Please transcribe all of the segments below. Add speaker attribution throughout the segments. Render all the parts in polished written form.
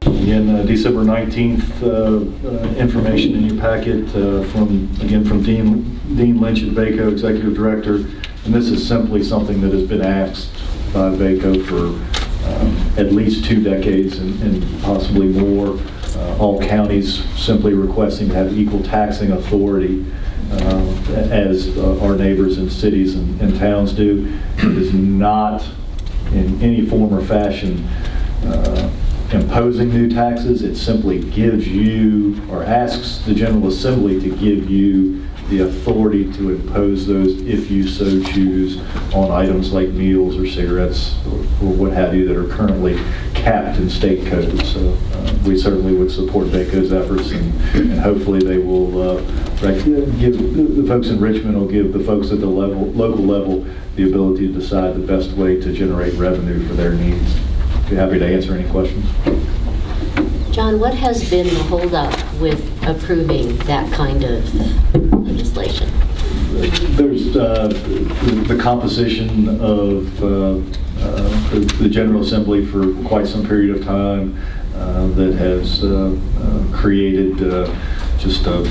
Speaker 1: Again, December 19th, information in your packet from Dean Lynch at VACO, Executive Director. And this is simply something that has been asked by VACO for at least 2 decades and possibly more. All counties simply requesting to have equal taxing authority as our neighbors in cities and towns do. It is not in any form or fashion imposing new taxes. It simply gives you, or asks the General Assembly to give you the authority to impose those if you so choose on items like meals or cigarettes or what have you that are currently capped in state code. So we certainly would support VACO's efforts, and hopefully they will give the folks in Richmond will give the folks at the local level the ability to decide the best way to generate revenue for their needs. Be happy to answer any questions.
Speaker 2: John, what has been the holdup with approving that kind of legislation?
Speaker 1: There's the composition of the General Assembly for quite some period of time that has created just a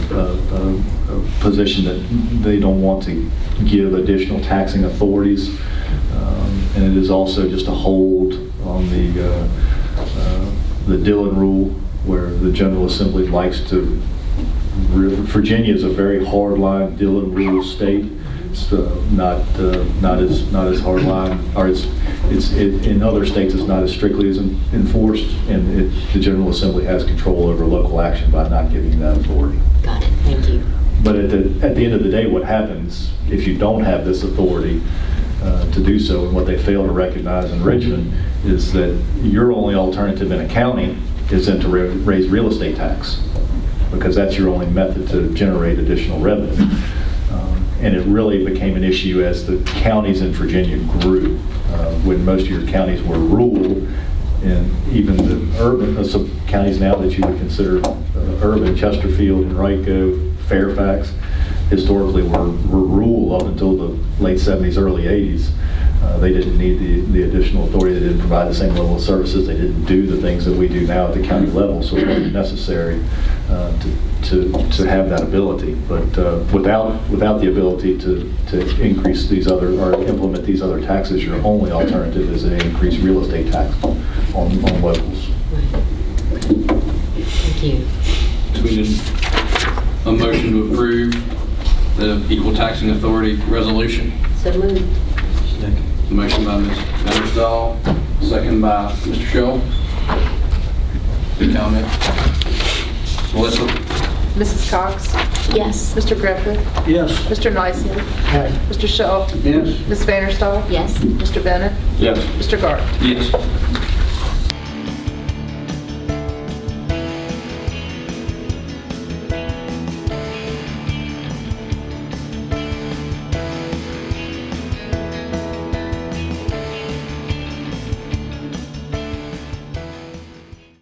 Speaker 1: position that they don't want to give additional taxing authorities. And it is also just a hold on the Dillon rule, where the General Assembly likes to. Virginia is a very hardline Dillon rule state. It's not as hardline, or it's in other states it's not as strictly as enforced, and the General Assembly has control over local action by not giving that authority.
Speaker 2: Got it. Thank you.
Speaker 1: But at the end of the day, what happens if you don't have this authority to do so, and what they fail to recognize in Richmond is that your only alternative in a county is then to raise real estate tax, because that's your only method to generate additional revenue. And it really became an issue as the counties in Virginia grew. When most of your counties were rural, and even the urban some counties now that you would consider urban, Chesterfield, Henrico, Fairfax, historically were rural up until the late 70s, early 80s. They didn't need the additional authority. They didn't provide the same level of services. They didn't do the things that we do now at the county level, so it wasn't necessary to have that ability. But without the ability to increase these other, or implement these other taxes, your only alternative is an increased real estate tax on locals.
Speaker 2: Thank you.
Speaker 3: So we need a motion to approve the equal taxing authority resolution.
Speaker 2: So moved.
Speaker 3: Motion by Ms. Vandersdahl, second by Mr. Shull. Any comment? Melissa?
Speaker 4: Mrs. Cox?
Speaker 2: Yes.
Speaker 4: Mr. Griffith?
Speaker 5: Yes.
Speaker 4: Mr. Neisman?
Speaker 5: Aye.
Speaker 4: Mr. Shull?
Speaker 5: Yes.
Speaker 4: Ms. Vandersdahl?
Speaker 2: Yes.
Speaker 4: Mr. Bennett?
Speaker 3: Yes.
Speaker 4: Mr. Gart?
Speaker 3: Yes.